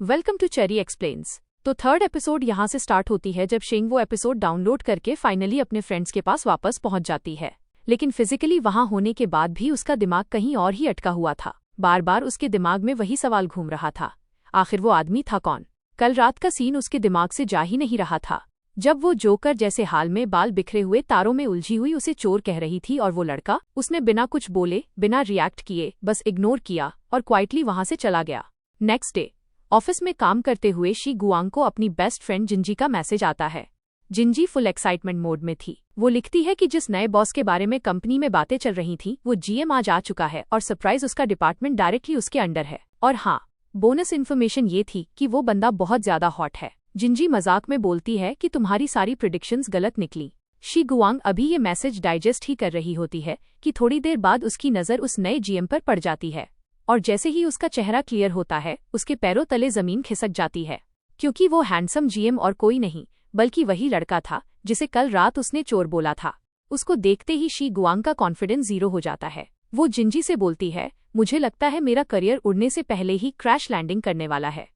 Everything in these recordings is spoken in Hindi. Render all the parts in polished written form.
Welcome to Cherry Explains. तो थर्ड एपिसोड यहाँ से स्टार्ट होती है जब शिंग वो एपिसोड डाउनलोड करके फाइनली अपने फ्रेंड्स के पास वापस पहुंच जाती है। लेकिन फिजिकली वहां होने के बाद भी उसका दिमाग कहीं और ही अटका हुआ था। बार बार उसके दिमाग में वही सवाल घूम रहा था, आखिर वो आदमी था कौन। कल रात का सीन उसके दिमाग से जा ही नहीं रहा था, जब वो जोकर जैसे हाल में बाल बिखरे हुए तारों में उलझी हुई उसे चोर कह रही थी और वो लड़का उसने बिना कुछ बोले, बिना रिएक्ट किए बस इग्नोर किया और क्वाइटली वहां से चला गया। नेक्स्ट डे ऑफिस में काम करते हुए शी गुआंग को अपनी बेस्ट फ्रेंड जिंजी का मैसेज आता है। जिंजी फुल एक्साइटमेंट मोड में थी। वो लिखती है कि जिस नए बॉस के बारे में कंपनी में बातें चल रही थीं वो जीएम आज आ चुका है और सरप्राइज उसका डिपार्टमेंट डायरेक्टली उसके अंडर है। और हाँ, बोनस इन्फॉर्मेशन ये थी कि वो बंदा बहुत ज्यादा हॉट है। जिंजी मजाक में बोलती है कि तुम्हारी सारी प्रिडिक्शंस गलत निकली। शी गुआंग अभी ये मैसेज डाइजेस्ट ही कर रही होती है कि थोड़ी देर बाद उसकी नज़र उस नए जीएम पर पड़ जाती है और जैसे ही उसका चेहरा क्लियर होता है उसके पैरों तले जमीन खिसक जाती है, क्योंकि वो हैंडसम जीएम और कोई नहीं बल्कि वही लड़का था जिसे कल रात उसने चोर बोला था। उसको देखते ही शी गुआंग का कॉन्फिडेंस जीरो हो जाता है। वो जिंजी से बोलती है, मुझे लगता है मेरा करियर उड़ने से पहले ही क्रैश लैंडिंग करने वाला है।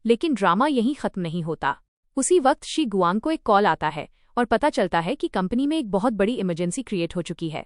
लेकिन ड्रामा यहीं खत्म नहीं होता। उसी वक्त शी गुआंग को एक कॉल आता है और पता चलता है कि कंपनी में एक बहुत बड़ी इमरजेंसी क्रिएट हो चुकी है।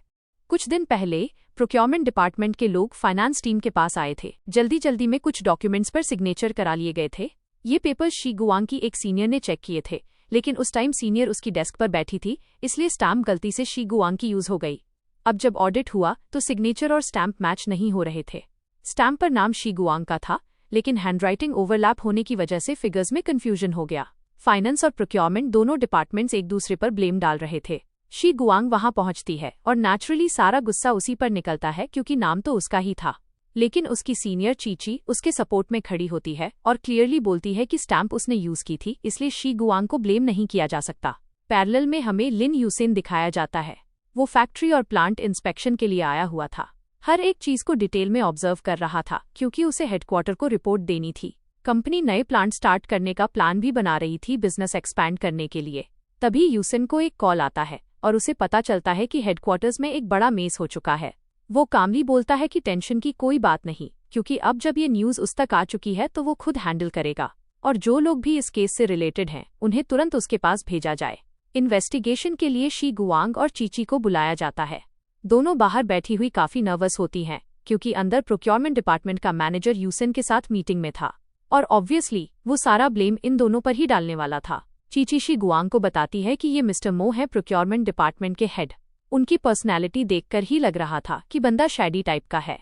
कुछ दिन पहले प्रोक्योरमेंट डिपार्टमेंट के लोग फाइनेंस टीम के पास आए थे। जल्दी में कुछ डॉक्यूमेंट्स पर सिग्नेचर करा लिए गए थे। ये पेपर्स शी गुआंग की एक सीनियर ने चेक किए थे, लेकिन उस टाइम सीनियर उसकी डेस्क पर बैठी थी, इसलिए स्टैम्प गलती से शी गुआंग की यूज हो गई। अब जब ऑडिट हुआ तो सिग्नेचर और स्टैम्प मैच नहीं हो रहे थे। स्टैम्प पर नाम शी गुआंग का था, लेकिन हैंडराइटिंग ओवरलैप होने की वजह से फिगर्स में कंफ्यूजन हो गया। फाइनेंस और प्रोक्योरमेंट दोनों डिपार्टमेंट्स एक दूसरे पर ब्लेम डाल रहे थे। शी गुआंग वहां पहुंचती है और नेचुरली सारा गुस्सा उसी पर निकलता है, क्योंकि नाम तो उसका ही था। लेकिन उसकी सीनियर चीची उसके सपोर्ट में खड़ी होती है और क्लियरली बोलती है कि स्टैम्प उसने यूज की थी, इसलिए शी गुआंग को ब्लेम नहीं किया जा सकता। पैरेलल में हमें लिन यूसेन दिखाया जाता है। वो फैक्ट्री और प्लांट इंस्पेक्शन के लिए आया हुआ था। हर एक चीज को डिटेल में ऑब्जर्व कर रहा था, क्योंकि उसे हेडक्वार्टर को रिपोर्ट देनी थी। कंपनी नए प्लांट स्टार्ट करने का प्लान भी बना रही थी बिजनेस एक्सपैंड करने के लिए। तभी यूसेन को एक कॉल आता है और उसे पता चलता है कि हेडक्वार्टर्स में एक बड़ा मेस हो चुका है। वो कामली बोलता है कि टेंशन की कोई बात नहीं, क्योंकि अब जब ये न्यूज़ उस तक आ चुकी है तो वो खुद हैंडल करेगा और जो लोग भी इस केस से रिलेटेड हैं उन्हें तुरंत उसके पास भेजा जाए। इन्वेस्टिगेशन के लिए शी गुआंग और चीची को बुलाया जाता है। दोनों बाहर बैठी हुई काफी नर्वस होती हैं, क्योंकि अंदर प्रोक्योरमेंट डिपार्टमेंट का मैनेजर यूसेन के साथ मीटिंग में था और ऑब्वियसली वो सारा ब्लेम इन दोनों पर ही डालने वाला था। चीची शी गुआंग को बताती है कि ये मिस्टर मो है, प्रोक्योरमेंट डिपार्टमेंट के हेड। उनकी पर्सनैलिटी देखकर ही लग रहा था कि बंदा शैडी टाइप का है।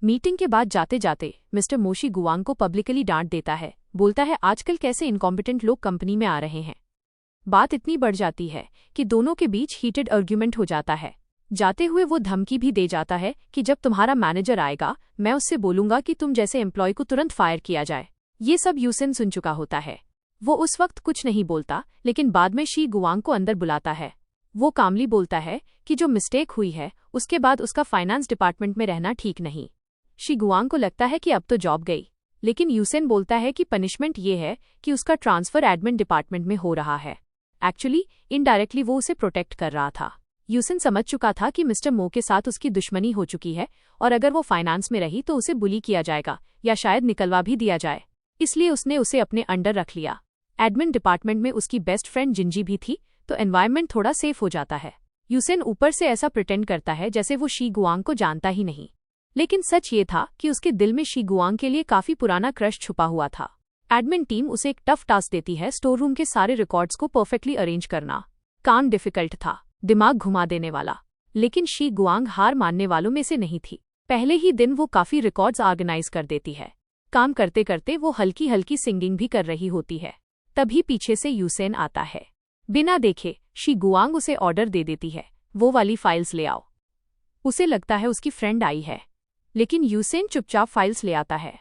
मीटिंग के बाद जाते जाते मिस्टर मो शी गुआंग को पब्लिकली डांट देता है। बोलता है, आजकल कैसे इनकॉम्पिटेंट लोग कंपनी में आ रहे हैं। बात इतनी बढ़ जाती है कि दोनों के बीच हीटेड आर्ग्यूमेंट हो जाता है। जाते हुए वो धमकी भी दे जाता है कि जब तुम्हारा मैनेजर आएगा मैं उससे बोलूंगा कि तुम जैसे एम्प्लॉय को तुरंत फायर किया जाए। ये सब यूसेन सुन चुका होता है। वो उस वक्त कुछ नहीं बोलता, लेकिन बाद में शी गुआंग को अंदर बुलाता है। वो कामली बोलता है कि जो मिस्टेक हुई है उसके बाद उसका फाइनेंस डिपार्टमेंट में रहना ठीक नहीं। शी गुआंग को लगता है कि अब तो जॉब गई, लेकिन यूसेन बोलता है कि पनिशमेंट ये है कि उसका ट्रांसफर एडमिन डिपार्टमेंट में हो रहा है। एक्चुअली इनडायरेक्टली वो उसे प्रोटेक्ट कर रहा था। यूसेन समझ चुका था कि मिस्टर मो के साथ उसकी दुश्मनी हो चुकी है और अगर वो फाइनेंस में रही तो उसे बुली किया जाएगा या शायद निकलवा भी दिया जाए, इसलिए उसने उसे अपने अंडर रख लिया। एडमिन डिपार्टमेंट में उसकी बेस्ट फ्रेंड जिंजी भी थी, तो एनवायरनमेंट थोड़ा सेफ हो जाता है। यूसेन ऊपर से ऐसा प्रिटेंड करता है जैसे वो शी गुआंग को जानता ही नहीं, लेकिन सच ये था कि उसके दिल में शी गुआंग के लिए काफी पुराना क्रश छुपा हुआ था। एडमिन टीम उसे एक टफ टास्क देती है, स्टोर रूम के सारे रिकॉर्ड्स को परफेक्टली अरेंज करना। काम डिफिकल्ट था, दिमाग घुमा देने वाला, लेकिन शी गुआंग हार मानने वालों में से नहीं थी। पहले ही दिन वो काफी रिकॉर्ड्स ऑर्गेनाइज कर देती है। काम करते करते वो हल्की हल्की सिंगिंग भी कर रही होती है। तभी पीछे से यूसेन आता है। बिना देखे शी गुआंग उसे ऑर्डर दे देती है, वो वाली फाइल्स ले आओ। उसे लगता है उसकी फ्रेंड आई है, लेकिन यूसेन चुपचाप फाइल्स ले आता है।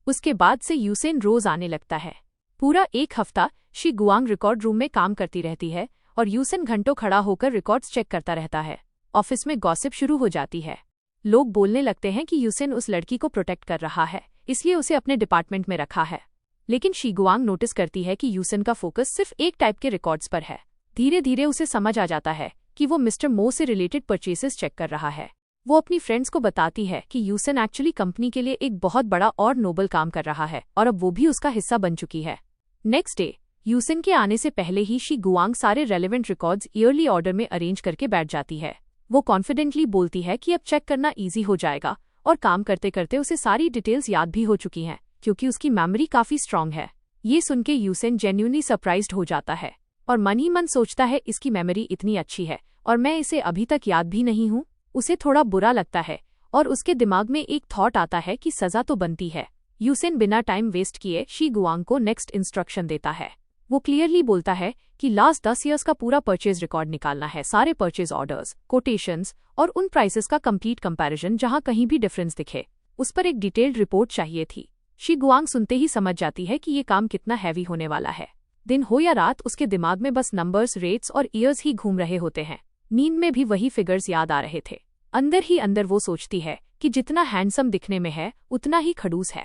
उसके बाद से यूसेन रोज आने लगता है। पूरा एक हफ्ता शी गुआंग रिकॉर्ड रूम में काम करती रहती है और यूसेन घंटों खड़ा होकर रिकॉर्ड्स चेक करता रहता है। ऑफिस में गॉसिप शुरू हो जाती है। लोग बोलने लगते हैं कि यूसेन उस लड़की को प्रोटेक्ट कर रहा है, इसलिए उसे अपने डिपार्टमेंट में रखा है। लेकिन शी गुआंग नोटिस करती है कि यूसेन का फोकस सिर्फ एक टाइप के रिकॉर्ड्स पर है। धीरे धीरे उसे समझ आ जाता है कि वो मिस्टर मो से रिलेटेड परचेसेस चेक कर रहा है। वो अपनी फ्रेंड्स को बताती है कि यूसन एक्चुअली कंपनी के लिए एक बहुत बड़ा और नोबल काम कर रहा है और अब वो भी उसका हिस्सा बन चुकी है। नेक्स्ट डे यूसन के आने से पहले ही शी गुआंग सारे रेलेवेंट रिकॉर्ड्स ईयरली ऑर्डर में अरेंज करके बैठ जाती है। वो कॉन्फिडेंटली बोलती है कि अब चेक करना ईजी हो जाएगा और काम करते करते उसे सारी डिटेल्स याद भी हो चुकी हैं क्योंकि उसकी मेमोरी काफी स्ट्रांग है। ये सुन के यूसन जेन्युइनली सरप्राइज्ड हो जाता है और मन ही मन सोचता है इसकी मेमोरी इतनी अच्छी है और मैं इसे अभी तक याद भी नहीं हूँ। उसे थोड़ा बुरा लगता है और उसके दिमाग में एक थॉट आता है कि सजा तो बनती है। यूसन बिना टाइम वेस्ट किए शी गुआंग को नेक्स्ट इंस्ट्रक्शन देता है। वो क्लियरली बोलता है कि लास्ट 10 ईयर्स का पूरा परचेज रिकॉर्ड निकालना है, सारे परचेज ऑर्डर्स, कोटेशंस और उन प्राइसेस का कंप्लीट कंपैरिजन जहां कहीं भी डिफरेंस दिखे। उस पर एक डिटेल्ड रिपोर्ट चाहिए थी। शी गुआंग सुनते ही समझ जाती है कि ये काम कितना हैवी होने वाला है। दिन हो या रात उसके दिमाग में बस नंबर्स, रेट्स और ईयर्स ही घूम रहे होते हैं। नींद में भी वही फिगर्स याद आ रहे थे। अंदर ही अंदर वो सोचती है कि जितना हैंडसम दिखने में है उतना ही खड़ूस है।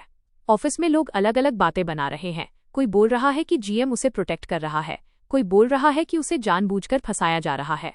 ऑफिस में लोग अलग अलग बातें बना रहे हैं। कोई बोल रहा है कि जीएम उसे प्रोटेक्ट कर रहा है, कोई बोल रहा है कि उसे जानबूझकर फंसाया जा रहा है।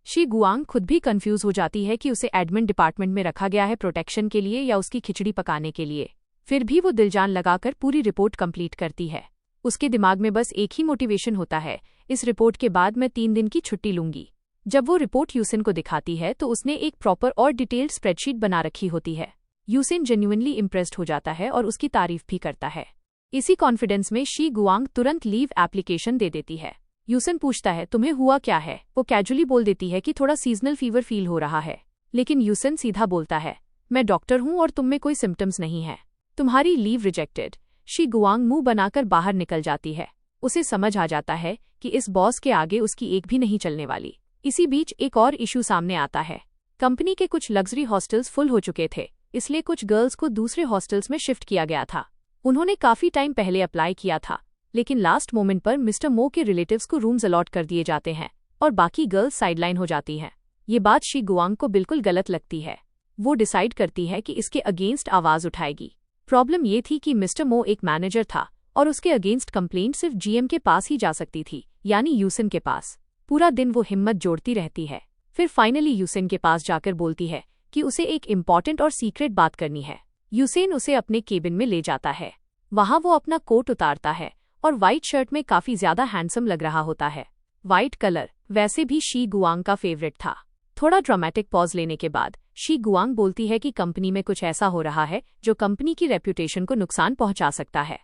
शी गुआंग खुद भी कंफ्यूज हो जाती है कि उसे एडमिन डिपार्टमेंट में रखा गया है प्रोटेक्शन के लिए या उसकी खिचड़ी पकाने के लिए। फिर भी वो दिलजान लगाकर पूरी रिपोर्ट कंप्लीट करती है। उसके दिमाग में बस एक ही मोटिवेशन होता है, इस रिपोर्ट के बाद मैं 3 दिन की छुट्टी लूंगी। जब वो रिपोर्ट यूसन को दिखाती है तो उसने एक प्रॉपर और डिटेल्ड स्प्रेडशीट बना रखी होती है। यूसन जेन्युइनली इम्प्रेस्ड हो जाता है और उसकी तारीफ भी करता है। इसी कॉन्फिडेंस में शी गुआंग तुरंत लीव एप्लीकेशन दे देती है। यूसन पूछता है तुम्हें हुआ क्या है। वो कैजुअली बोल देती है कि थोड़ा सीजनल फीवर फील हो रहा है, लेकिन यूसन सीधा बोलता है मैं डॉक्टर हूं और तुम में कोई सिम्टम्स नहीं है, तुम्हारी लीव रिजेक्टेड। शी गुआंग मुंह बनाकर बाहर निकल जाती है। उसे समझ आ जाता है कि इस बॉस के आगे उसकी एक भी नहीं चलने वाली। इसी बीच एक और इशू सामने आता है। कंपनी के कुछ लग्जरी हॉस्टल्स फुल हो चुके थे, इसलिए कुछ गर्ल्स को दूसरे हॉस्टल्स में शिफ्ट किया गया था। उन्होंने काफी टाइम पहले अप्लाई किया था, लेकिन लास्ट मोमेंट पर मिस्टर मो के रिलेटिव्स को रूम्स अलॉट कर दिए जाते हैं और बाकी गर्ल्स साइडलाइन हो जाती हैं। ये बात शी गुआंग को बिल्कुल गलत लगती है। वो डिसाइड करती है कि इसके अगेंस्ट आवाज उठाएगी। प्रॉब्लम ये थी कि मिस्टर मो एक मैनेजर था और उसके अगेंस्ट कंप्लेंट सिर्फ जीएम के पास ही जा सकती थी, यानी यूसन के पास। पूरा दिन वो हिम्मत जोड़ती रहती है, फिर फाइनली यूसन के पास जाकर बोलती है कि उसे एक इम्पॉर्टेंट और सीक्रेट बात करनी है। यूसन उसे अपने केबिन में ले जाता है। वहां वो अपना कोट उतारता है और व्हाइट शर्ट में काफी ज्यादा हैंडसम लग रहा होता है। व्हाइट कलर वैसे भी शी गुआंग का फेवरेट था। थोड़ा ड्रामेटिक पॉज लेने के बाद शी गुआंग बोलती है कि कंपनी में कुछ ऐसा हो रहा है जो कंपनी की रेप्यूटेशन को नुकसान पहुंचा सकता है।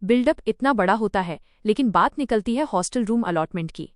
बिल्डअप इतना बड़ा होता है, लेकिन बात निकलती है हॉस्टल रूम अलॉटमेंट की।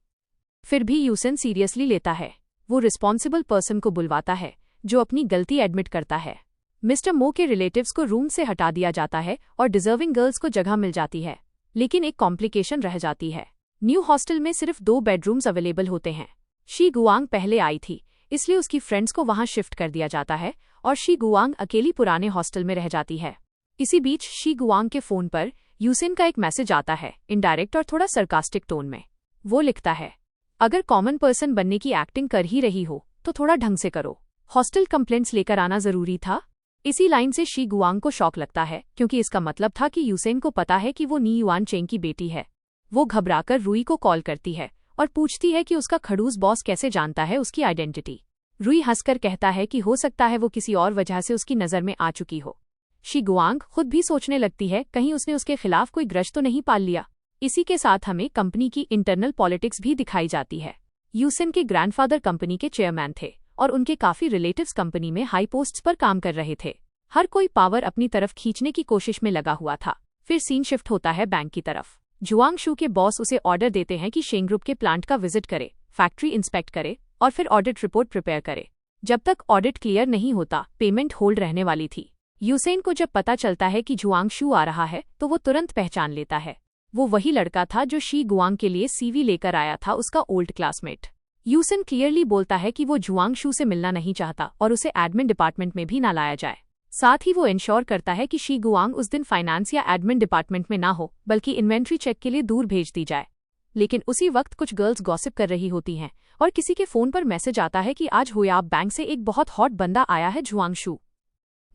फिर भी यूसन सीरियसली लेता है। वो रिस्पॉन्सिबल पर्सन को बुलवाता है जो अपनी गलती एडमिट करता है। मिस्टर मो के रिलेटिव्स को रूम से हटा दिया जाता है और डिजर्विंग गर्ल्स को जगह मिल जाती है, लेकिन एक कॉम्प्लिकेशन रह जाती है। न्यू हॉस्टल में सिर्फ 2 बेडरूम्स अवेलेबल होते हैं। शी गुआंग पहले आई थी, इसलिए उसकी फ्रेंड्स को वहां शिफ्ट कर दिया जाता है और शी गुआंग अकेली पुराने हॉस्टल में रह जाती है। इसी बीच शी गुआंग के फोन पर यूसन का एक मैसेज आता है, इनडायरेक्ट और थोड़ा सरकास्टिक टोन में। वो लिखता है, अगर कॉमन पर्सन बनने की एक्टिंग कर ही रही हो तो थोड़ा ढंग से करो, हॉस्टल कंप्लेंट्स लेकर आना जरूरी था। इसी लाइन से शी गुआंग को शॉक लगता है, क्योंकि इसका मतलब था कि यूसन को पता है कि वो नी युआन चेंग की बेटी है। वो घबराकर रुई को कॉल करती है और पूछती है कि उसका खड़ूस बॉस कैसे जानता है उसकी आइडेंटिटी। रुई हंसकर कहता है कि हो सकता है वो किसी और वजह से उसकी नजर में आ चुकी हो। शी गुआंग खुद भी सोचने लगती है कहीं उसने उसके खिलाफ कोई ग्रज तो नहीं पाल लिया। इसी के साथ हमें कंपनी की इंटरनल पॉलिटिक्स भी दिखाई जाती है। यूसन के ग्रैंडफादर कंपनी के चेयरमैन थे और उनके काफी रिलेटिव्स कंपनी में हाई पोस्ट्स पर काम कर रहे थे। हर कोई पावर अपनी तरफ खींचने की कोशिश में लगा हुआ था। फिर सीन शिफ्ट होता है बैंक की तरफ। जुआंग शू के बॉस उसे ऑर्डर देते हैं कि शेंग ग्रुप के प्लांट का विजिट करे, फैक्ट्री इंस्पेक्ट करे और फिर ऑडिट रिपोर्ट प्रिपेयर करे। जब तक ऑडिट क्लियर नहीं होता, पेमेंट होल्ड रहने वाली थी। यूसन को जब पता चलता है कि जुआंग शू आ रहा है तो वो तुरंत पहचान लेता है। वो वही लड़का था जो शी गुआंग के लिए सीवी लेकर आया था, उसका ओल्ड क्लासमेट। यूसन क्लियरली बोलता है कि वो जुआंग शू से मिलना नहीं चाहता और उसे एडमिन डिपार्टमेंट में भी ना लाया जाए। साथ ही वो इंश्योर करता है कि शी गुआंग उस दिन फाइनेंस या एडमिन डिपार्टमेंट में ना हो, बल्कि इन्वेंट्री चेक के लिए दूर भेज दी जाए। लेकिन उसी वक्त कुछ गर्ल्स गॉसिप कर रही होती हैं और किसी के फोन पर मैसेज आता है कि आज हुयाब बैंक से एक बहुत हॉट बंदा आया है, जुआंग शू।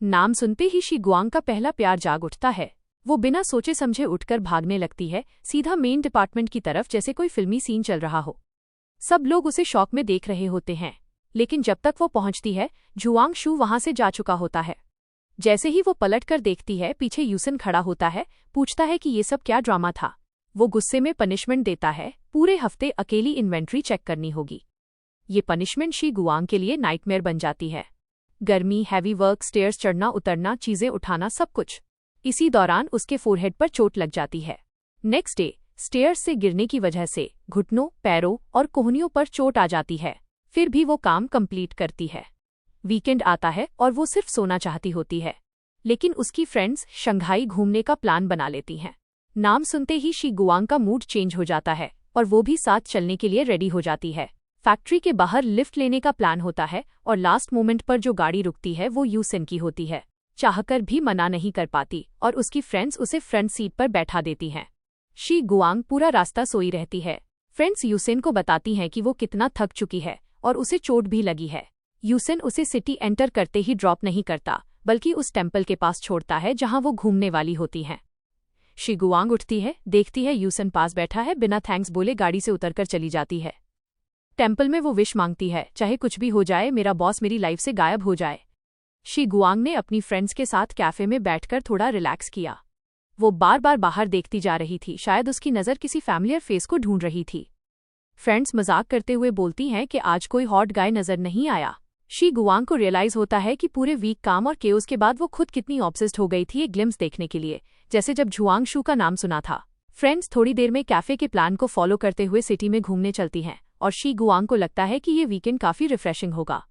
नाम सुनते ही शी गुआंग का पहला प्यार जाग उठता है। वो बिना सोचे समझे उठकर भागने लगती है, सीधा मेन डिपार्टमेंट की तरफ, जैसे कोई फिल्मी सीन चल रहा हो। सब लोग उसे शॉक में देख रहे होते हैं। लेकिन जब तक वो पहुंचती है जुआंग शू वहां से जा चुका होता है। जैसे ही वो पलट कर देखती है, पीछे यूसन खड़ा होता है, पूछता है कि ये सब क्या ड्रामा था। वो गुस्से में पनिशमेंट देता है, पूरे हफ्ते अकेली इन्वेंट्री चेक करनी होगी। ये पनिशमेंट शी गुआंग के लिए नाइटमेयर बन जाती है। गर्मी, हैवी वर्क, स्टेयर्स चढ़ना उतरना, चीजें उठाना, सब कुछ। इसी दौरान उसके फोरहेड पर चोट लग जाती है। नेक्स्ट डे स्टेयर्स से गिरने की वजह से घुटनों, पैरों और कोहनियों पर चोट आ जाती है। फिर भी वो काम कंप्लीट करती है। वीकेंड आता है और वो सिर्फ सोना चाहती होती है, लेकिन उसकी फ्रेंड्स शंघाई घूमने का प्लान बना लेती हैं। नाम सुनते ही शी गुआंग का मूड चेंज हो जाता है और वो भी साथ चलने के लिए रेडी हो जाती है। फैक्ट्री के बाहर लिफ्ट लेने का प्लान होता है और लास्ट मोमेंट पर जो गाड़ी रुकती है वो यूसन की होती है। चाहकर भी मना नहीं कर पाती और उसकी फ्रेंड्स उसे फ्रंट सीट पर बैठा देती हैं। शी गुआंग पूरा रास्ता सोई रहती है। फ्रेंड्स यूसेन को बताती हैं कि वो कितना थक चुकी है और उसे चोट भी लगी है। यूसेन उसे सिटी एंटर करते ही ड्रॉप नहीं करता, बल्कि उस टेम्पल के पास छोड़ता है जहां वो घूमने वाली होती हैं। शी गुआंग उठती है, देखती है यूसन पास बैठा है, बिना थैंक्स बोले गाड़ी से उतरकर चली जाती है। टेम्पल में वो विश मांगती है, चाहे कुछ भी हो जाए, मेरा बॉस मेरी लाइफ से गायब हो जाए। शी गुआंग ने अपनी फ्रेंड्स के साथ कैफे में बैठकर थोड़ा रिलैक्स किया। वो बार बार बाहर देखती जा रही थी, शायद उसकी नज़र किसी फैमिलियर फेस को ढूंढ रही थी। फ्रेंड्स मजाक करते हुए बोलती हैं कि आज कोई हॉट गाय नजर नहीं आया। शी गुआंग को रियलाइज होता है कि पूरे वीक काम और केओस के बाद वो खुद कितनी ऑब्सेस्ड हो गई थी एक ग्लिम्स देखने के लिए, जैसे जब जुआंग शू का नाम सुना था। फ्रेंड्स थोड़ी देर में कैफे के प्लान को फॉलो करते हुए सिटी में घूमने चलती हैं और शी गुआंग को लगता है कि ये वीकेंड काफी रिफ्रेशिंग होगा।